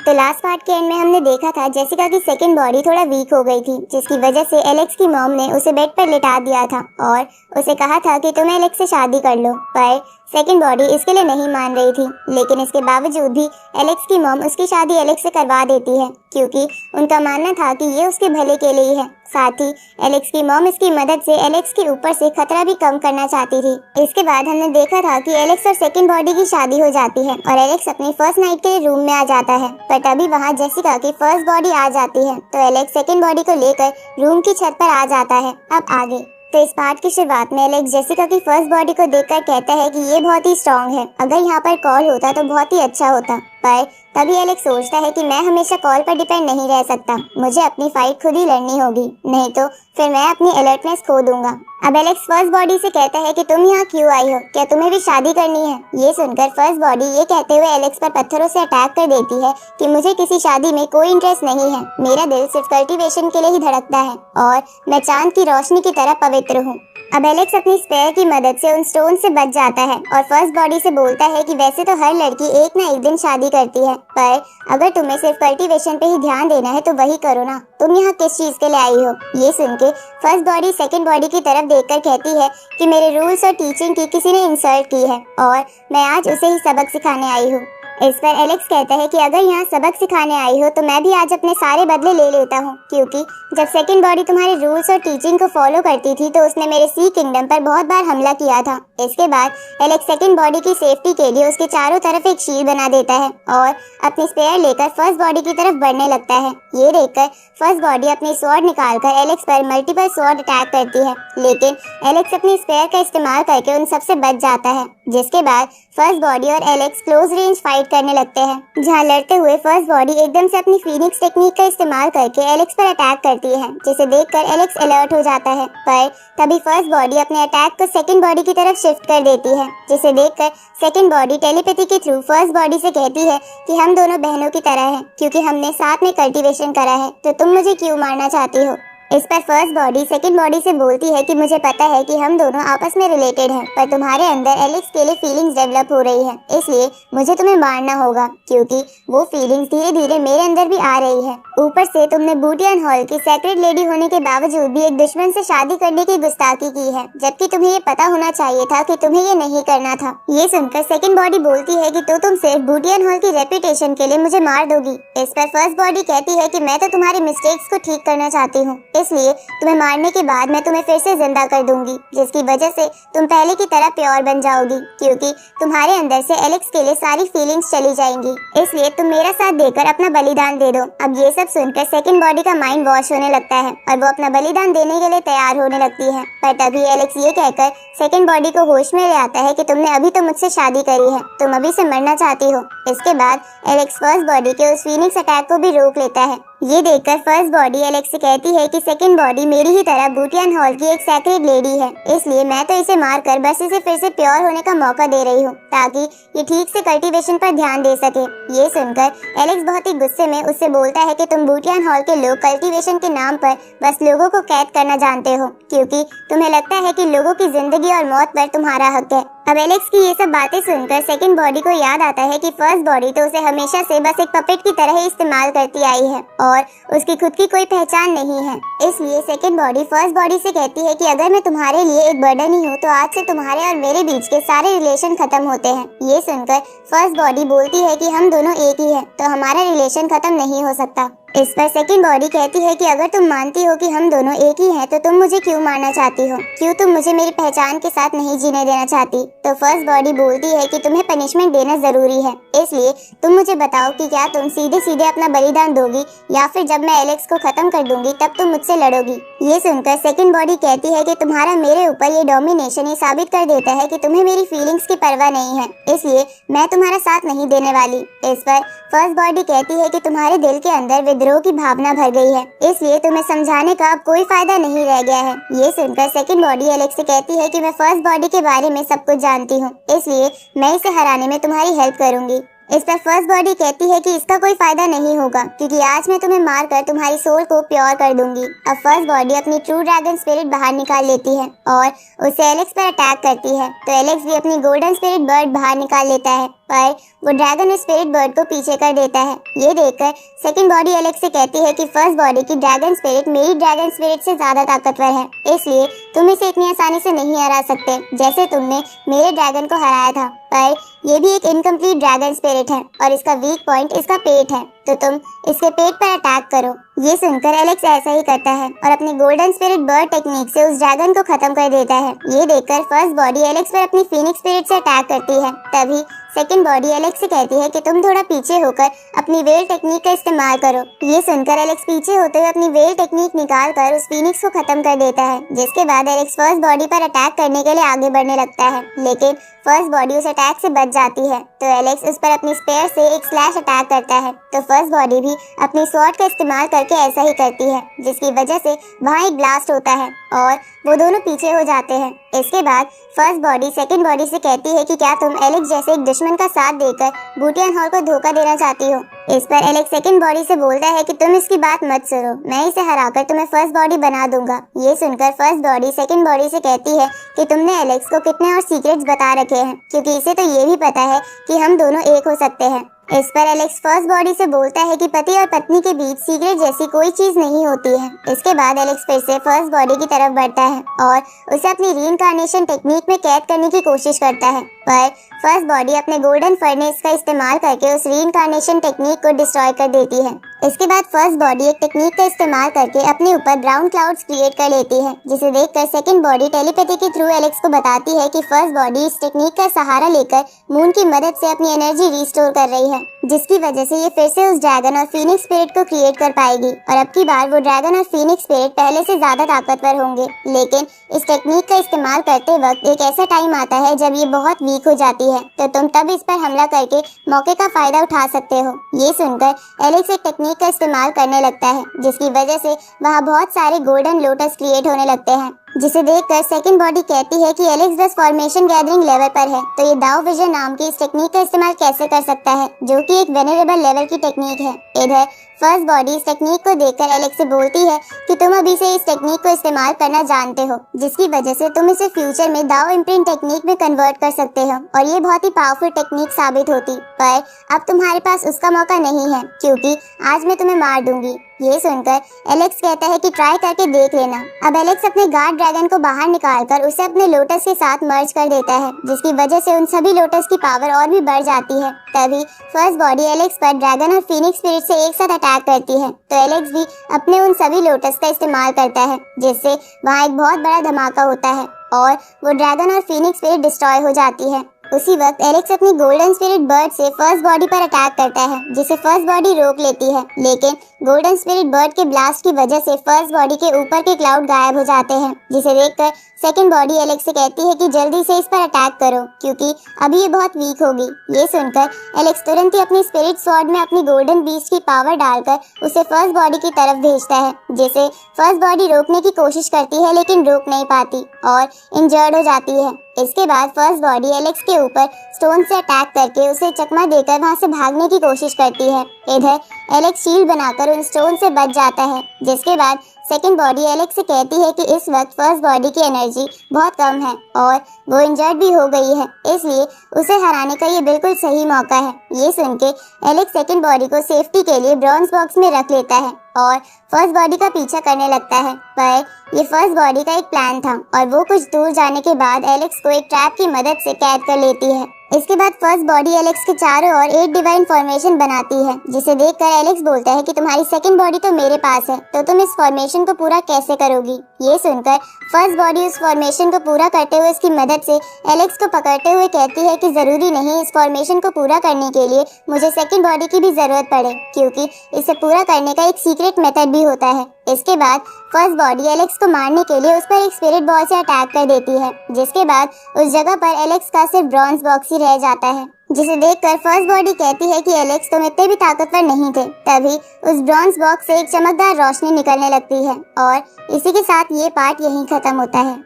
तो last part के and में हमने देखा था जेसिका की सेकंड बॉडी थोड़ा वीक हो गई थी, जिसकी वजह से एलेक्स की मॉम ने उसे बेड पर लिटा दिया था और उसे कहा था कि तुम एलेक्स से शादी कर लो। पर सेकंड बॉडी इसके लिए नहीं मान रही थी, लेकिन इसके बावजूद भी एलेक्स की मॉम उसकी शादी एलेक्स से करवा देती है, क्योंकि उनका मानना था कि ये उसके भले के लिए है। साथ ही एलेक्स की मॉम इसकी मदद से एलेक्स के ऊपर से खतरा भी कम करना चाहती थी। इसके बाद हमने देखा था कि एलेक्स और सेकंड बॉडी की शादी हो जाती है और एलेक्स अपनी फर्स्ट नाइट के लिए रूम में आ जाता है। पर तभी वहाँ जेसिका की फर्स्ट बॉडी आ जाती है, तो एलेक्स सेकंड बॉडी को लेकर रूम की छत पर आ जाता है। अब आगे तो इस पार्ट की शुरुआत में एलेक्स जेसिका की फर्स्ट बॉडी को देखकर कहता है कि ये बहुत ही स्ट्रॉन्ग है, अगर यहाँ पर कॉल होता तो बहुत ही अच्छा होता। पर तभी एलेक्स सोचता है कि मैं हमेशा कॉल पर डिपेंड नहीं रह सकता, मुझे अपनी फाइट खुद ही लड़नी होगी, नहीं तो फिर मैं अपनी अलर्टनेस खो दूंगा। अब एलेक्स फर्स्ट बॉडी से कहता है कि तुम यहाँ क्यों आई हो, क्या तुम्हें भी शादी करनी है। ये सुनकर फर्स्ट बॉडी ये कहते हुए एलेक्स पर पत्थरों से अटैक कर देती है कि मुझे किसी शादी में कोई इंटरेस्ट नहीं है, मेरा दिल सिर्फ कल्टीवेशन के लिए ही धड़कता है और मैं चांद की रोशनी की तरह पवित्र हूँ। अब एलेक्स अपनी स्पेयर की मदद से उन स्टोन से बच जाता है और फर्स्ट बॉडी से बोलता है कि वैसे तो हर लड़की एक ना एक दिन शादी करती है, पर अगर तुम्हें सिर्फ कल्टीवेशन पे ही ध्यान देना है तो वही करो ना, तुम यहाँ किस चीज के लिए आई हो। ये सुन के फर्स्ट बॉडी सेकंड बॉडी की तरफ देखकर कहती है कि मेरे रूल्स और टीचिंग की किसी ने इंसल्ट की है और मैं आज उसे ही सबक सिखाने आई हूँ। इस पर एलेक्स कहता है कि अगर यहाँ सबक सिखाने आई हो तो मैं भी आज अपने सारे बदले ले लेता हूँ, क्योंकि जब सेकंड बॉडी तुम्हारे रूल्स और टीचिंग को फॉलो करती थी तो उसने मेरे सी किंगडम पर बहुत बार हमला किया था। इसके बाद एलेक्स सेकंड बॉडी की सेफ्टी के लिए उसके चारों तरफ एक शील्ड बना देता है और अपनी स्पेयर लेकर फर्स्ट बॉडी की तरफ बढ़ने लगता है। ये देखकर फर्स्ट बॉडी अपनी स्वॉर्ड निकालकर एलेक्स पर मल्टीपल स्वॉर्ड अटैक करती है, लेकिन एलेक्स अपनी स्पेयर का इस्तेमाल करके उन सबसे बच जाता है। जिसके बाद फर्स्ट बॉडी और एलेक्स क्लोज रेंज फाइट करने लगते हैं, जहाँ लड़ते हुए फर्स्ट बॉडी एकदम से अपनी फीनिक्स टेक्निक का इस्तेमाल करके एलेक्स पर अटैक करती है, जिसे देखकर एलेक्स अलर्ट हो जाता है। पर तभी फर्स्ट बॉडी अपने अटैक को सेकंड बॉडी की तरफ शिफ्ट कर देती है, जिसे देखकर सेकंड बॉडी टेलीपैथी के थ्रू फर्स्ट बॉडी से कहती है कि हम दोनों बहनों की तरह हैं, क्योंकि हमने साथ में कल्टीवेशन करा है, तो तुम मुझे क्यों मारना चाहती हो। इस पर फर्स्ट बॉडी सेकंड बॉडी से बोलती है कि मुझे पता है कि हम दोनों आपस में रिलेटेड हैं, पर तुम्हारे अंदर एलेक्स के लिए फीलिंग्स डेवलप हो रही है, इसलिए मुझे तुम्हें मारना होगा, क्योंकि वो फीलिंग्स धीरे धीरे मेरे अंदर भी आ रही है। ऊपर से तुमने बूटियन हॉल की सेक्रेट लेडी होने के बावजूद भी एक दुश्मन से शादी करने की गुस्ताखी की है, जबकि तुम्हें ये पता होना चाहिए था कि तुम्हें ये नहीं करना था। ये सुनकर सेकंड बॉडी बोलती है कि तो तुम सिर्फ बूटियन हॉल की रेपुटेशन के लिए मुझे मार दोगी। इस पर फर्स्ट बॉडी कहती है कि मैं तो तुम्हारे मिस्टेक्स को ठीक करना चाहती हूँ, इसलिए तुम्हें मारने के बाद मैं तुम्हें फिर से जिंदा कर दूंगी, जिसकी वजह से तुम पहले की तरह प्योर बन जाओगी, क्योंकि तुम्हारे अंदर से एलेक्स के लिए सारी फीलिंग्स चली जाएंगी। इसलिए तुम मेरा साथ देकर अपना बलिदान दे दो। अब ये सब सुनकर सेकंड बॉडी का माइंड वॉश होने लगता है और वो अपना बलिदान देने के लिए तैयार होने लगती है। पर तभी एलेक्स ये कहकर सेकंड बॉडी को होश में ले आता है कि तुमने अभी तो मुझसे शादी करी है, तुम अभी से मरना चाहती हो। इसके बाद एलेक्स फर्स्ट बॉडी के उस फीनिक्स अटैक को भी रोक लेता है। ये देखकर फर्स्ट बॉडी एलेक्स से कहती है कि सेकंड बॉडी मेरी ही तरह बूटियन हॉल की एक सेक्रेट लेडी है, इसलिए मैं तो इसे मारकर बस इसे फिर से प्योर होने का मौका दे रही हूँ, ताकि ये ठीक से कल्टीवेशन पर ध्यान दे सके। ये सुनकर एलेक्स बहुत ही गुस्से में उससे बोलता है कि तुम बूटियन हॉल के लोग कल्टीवेशन के नाम पर बस लोगों को कैद करना जानते हो, क्योंकि तुम्हें लगता है कि लोगों की जिंदगी और मौत पर तुम्हारा हक है। अब एलेक्स की ये सब बातें सुनकर सेकंड बॉडी को याद आता है कि फर्स्ट बॉडी तो उसे हमेशा से बस एक पपेट की तरह ही इस्तेमाल करती आई है और उसकी खुद की कोई पहचान नहीं है। इसलिए सेकंड बॉडी फर्स्ट बॉडी से कहती है कि अगर मैं तुम्हारे लिए एक बर्डन ही हूँ तो आज से तुम्हारे और मेरे बीच के सारे रिलेशन खत्म होते हैं। ये सुनकर फर्स्ट बॉडी बोलती है कि हम दोनों एक ही हैं, तो हमारा रिलेशन खत्म नहीं हो सकता। इस पर सेकंड बॉडी कहती है कि अगर तुम मानती हो कि हम दोनों एक ही हैं, तो तुम मुझे क्यों मारना चाहती हो, क्यों तुम मुझे मेरी पहचान के साथ नहीं जीने देना चाहती। तो फर्स्ट बॉडी बोलती है कि तुम्हें पनिशमेंट देना जरूरी है, इसलिए तुम मुझे बताओ कि क्या तुम सीधे सीधे अपना बलिदान दोगी या फिर जब मैं एलेक्स को खत्म कर दूंगी तब तुम मुझसे लड़ोगी। ये सुनकर सेकंड बॉडी कहती है कि तुम्हारा मेरे ऊपर ये डोमिनेशन ये साबित कर देता है कि तुम्हें मेरी फीलिंग्स की परवाह नहीं है, इसलिए मैं तुम्हारा साथ नहीं देने वाली। इस पर फर्स्ट बॉडी कहती है कि तुम्हारे दिल के अंदर विद्रोह की भावना भर गई है, इसलिए तुम्हें समझाने का अब कोई फायदा नहीं रह गया है। ये सुनकर सेकंड बॉडी एलेक्स से कहती है कि मैं फर्स्ट बॉडी के बारे में सब कुछ जानती हूँ, इसलिए मैं इसे हराने में तुम्हारी हेल्प करूंगी। इस पर फर्स्ट बॉडी कहती है कि इसका कोई फायदा नहीं होगा, क्योंकि आज मैं तुम्हें मारकर तुम्हारी सोल को प्योर कर दूंगी। अब फर्स्ट बॉडी अपनी ट्रू ड्रैगन स्पिरिट बाहर निकाल लेती है और उसे एलेक्स पर अटैक करती है, तो एलेक्स भी अपनी गोल्डन स्पिरिट बर्ड बाहर निकाल लेता है पर वो ड्रैगन उस स्पिरिट बर्ड को पीछे कर देता है। ये देखकर सेकंड बॉडी एलेक्स से कहती है कि फर्स्ट बॉडी की ड्रैगन स्पिरिट मेरी ड्रैगन स्पिरिट से ज्यादा ताकतवर है, इसलिए तुम इसे इतनी आसानी से नहीं हरा सकते जैसे तुमने मेरे ड्रैगन को हराया था। पर ये भी एक इनकम्प्लीट ड्रैगन स्पिरिट है और इसका वीक पॉइंट इसका पेट है, तो तुम इसके पेट पर अटैक करो। ये सुनकर एलेक्स ऐसा ही करता है और अपनी गोल्डन स्पिरिट बर्ड टेक्निक से उस ड्रैगन को खत्म कर देता है। ये देखकर फर्स्ट बॉडी एलेक्स पर अपनी फीनिक्स स्पिरिट से अटैक करती है। तभी सेकंड बॉडी एलेक्स से कहती है कि तुम थोड़ा पीछे होकर अपनी वेल टेक्निक का इस्तेमाल करो। ये सुनकर एलेक्स पीछे होते हुए अपनी वेल टेक्निक निकाल कर उस फीनिक्स को खत्म कर देता है, जिसके बाद एलेक्स फर्स्ट बॉडी पर अटैक करने के लिए आगे बढ़ने लगता है, लेकिन फर्स्ट बॉडी उस अटैक से बच जाती है। तो एलेक्स उस पर अपनी स्पेयर से एक स्लैश अटैक करता है, तो फर्स्ट बॉडी भी अपनी स्वॉर्ड का इस्तेमाल करके ऐसा ही करती है, जिसकी वजह से वहाँ एक ब्लास्ट होता है और वो दोनों पीछे हो जाते हैं। इसके बाद फर्स्ट बॉडी सेकंड बॉडी से कहती है कि क्या तुम एलेक्स जैसे एक दुश्मन का साथ देकर बूटियन हॉल को धोखा देना चाहती हो। इस पर एलेक्स सेकंड बॉडी से बोलता है कि तुम इसकी बात मत सुनो, मैं इसे हराकर तुम्हें फर्स्ट बॉडी बना दूंगा। ये सुनकर फर्स्ट बॉडी सेकंड बॉडी से कहती है कि तुमने एलेक्स को कितने और सीक्रेट्स बता रखे हैं, क्योंकि इसे तो ये भी पता है कि हम दोनों एक हो सकते हैं। इस पर एलेक्स फर्स्ट बॉडी से बोलता है कि पति और पत्नी के बीच सीक्रेट जैसी कोई चीज नहीं होती है। इसके बाद एलेक्स फिर से फर्स्ट बॉडी की तरफ बढ़ता है और उसे अपनी रीइंकार्नेशन टेक्निक में कैद करने की कोशिश करता है, पर फर्स्ट बॉडी अपने गोल्डन फर्नेस का इस्तेमाल करके उस रीइंकार्नेशन टेक्निक को डिस्ट्रॉय कर देती है। इसके बाद फर्स्ट बॉडी एक टेक्निक का इस्तेमाल करके अपने ऊपर ब्राउन क्लाउड्स क्रिएट कर लेती है, जिसे देखकर सेकंड बॉडी टेलीपैथी के थ्रू एलेक्स को बताती है कि फर्स्ट बॉडी इस टेक्निक का सहारा लेकर मून की मदद से अपनी एनर्जी रिस्टोर कर रही है, जिसकी वजह से ये फिर से उस ड्रैगन और फीनिक्स स्पिरिट को क्रिएट कर पाएगी और अब की बार वो ड्रैगन और फीनिक्स स्पिरिट पहले से ज्यादा ताकतवर होंगे। लेकिन इस टेक्निक का इस्तेमाल करते वक्त एक ऐसा टाइम आता है जब ये बहुत वीक हो जाती है, तो तुम तब इस पर हमला करके मौके का फायदा उठा सकते हो। ये सुनकर एलेक्स एक टेक्निक का इस्तेमाल करने लगता है, जिसकी वजह से वहाँ बहुत सारे गोल्डन लोटस क्रिएट होने लगते हैं, जिसे देखकर सेकंड बॉडी कहती है कि एलेक्स बस फॉर्मेशन गैदरिंग लेवल पर है, तो ये दाव विजन नाम की इस टेक्निक का इस्तेमाल कैसे कर सकता है, जो कि एक वेनरेबल लेवल की टेक्निक है। इधर फर्स्ट बॉडी इस टेक्निक को देखकर एलेक्स से बोलती है कि तुम अभी से इस टेक्निक को इस्तेमाल करना जानते हो, जिसकी वजह से तुम इसे फ्यूचर में दाव इम्प्रिंट टेक्निक में कन्वर्ट कर सकते हो और ये बहुत ही पावरफुल टेक्निक साबित होती। पर अब तुम्हारे पास उसका मौका नहीं है, क्योंकि आज मैं तुम्हें मार दूंगी। ये सुनकर एलेक्स कहता है कि ट्राई करके देख लेना। अब एलेक्स अपने गार्ड ड्रैगन को बाहर निकालकर उसे अपने लोटस के साथ मर्ज कर देता है, जिसकी वजह से उन सभी लोटस की पावर और भी बढ़ जाती है। तभी फर्स्ट बॉडी एलेक्स पर ड्रैगन और फीनिक्स स्पिरिट से एक साथ अटैक करती है, तो एलेक्स भी अपने उन सभी लोटस का इस्तेमाल करता है, जिससे वहाँ एक बहुत बड़ा धमाका होता है और वो ड्रैगन और फीनिक्स स्पिरिट डिस्ट्रॉय हो जाती है। उसी वक्त एलेक्स अपनी गोल्डन स्पिरिट बर्ड से फर्स्ट बॉडी पर अटैक करता है, जिसे फर्स्ट बॉडी रोक लेती है, लेकिन गोल्डन स्पिरिट बर्ड के ब्लास्ट की वजह से फर्स्ट बॉडी के ऊपर के क्लाउड गायब हो जाते हैं, जिसे देखकर सेकंड बॉडी एलेक्स से कहती है कि जल्दी से इस पर अटैक करो, क्योंकि अभी ये बहुत वीक होगी। ये सुनकर एलेक्स तुरंत ही अपनी स्पिरिट स्वॉर्ड में अपनी गोल्डन बीस्ट की पावर डालकर उसे फर्स्ट बॉडी की तरफ भेजता है, जिसे फर्स्ट बॉडी रोकने की कोशिश करती है लेकिन रोक नहीं पाती और इंजर्ड हो जाती है। इसके बाद फर्स्ट बॉडी एलेक्स के ऊपर स्टोन से अटैक करके उसे चकमा देकर वहां से भागने की कोशिश करती है। इधर एलेक्स शील्ड बनाकर उन स्टोन से बच जाता है, जिसके बाद सेकंड बॉडी एलेक्स से कहती है कि इस वक्त फर्स्ट बॉडी की एनर्जी बहुत कम है और वो इंजर्ड भी हो गई है, इसलिए उसे हराने का ये बिल्कुल सही मौका है। ये सुन के एलेक्स सेकंड बॉडी को सेफ्टी के लिए ब्रॉन्ज बॉक्स में रख लेता है और फर्स्ट बॉडी का पीछा करने लगता है, पर ये फर्स्ट बॉडी का एक प्लान था और वो कुछ दूर जाने के बाद एलेक्स को एक ट्रैप की मदद से कैद कर लेती है। इसके बाद फर्स्ट बॉडी एलेक्स के चारों ओर 8 डिवाइन फॉर्मेशन बनाती है, जिसे देखकर एलेक्स बोलता है कि तुम्हारी सेकंड बॉडी तो मेरे पास है, तो तुम इस फॉर्मेशन को पूरा कैसे करोगी। ये सुनकर फर्स्ट बॉडी उस फॉर्मेशन को पूरा करते हुए उसकी मदद से एलेक्स को पकड़ते हुए कहती है कि जरूरी नहीं इस फॉर्मेशन को पूरा करने के लिए मुझे सेकंड बॉडी की भी जरूरत पड़े, क्योंकि इसे पूरा करने का एक सीक्रेट मेथड भी होता है। इसके बाद फर्स्ट बॉडी एलेक्स को मारने के लिए उस पर एक स्पिरिट बॉल से अटैक कर देती है, जिसके बाद उस जगह पर एलेक्स का सिर्फ ब्रॉन्ज बॉक्स ही रह जाता है, जिसे देखकर फर्स्ट बॉडी कहती है कि एलेक्स तुम इतने भी ताकतवर नहीं थे। तभी उस ब्रॉन्ज बॉक्स से एक चमकदार रोशनी निकलने लगती है और इसी के साथ ये पार्ट यहीं खत्म होता है।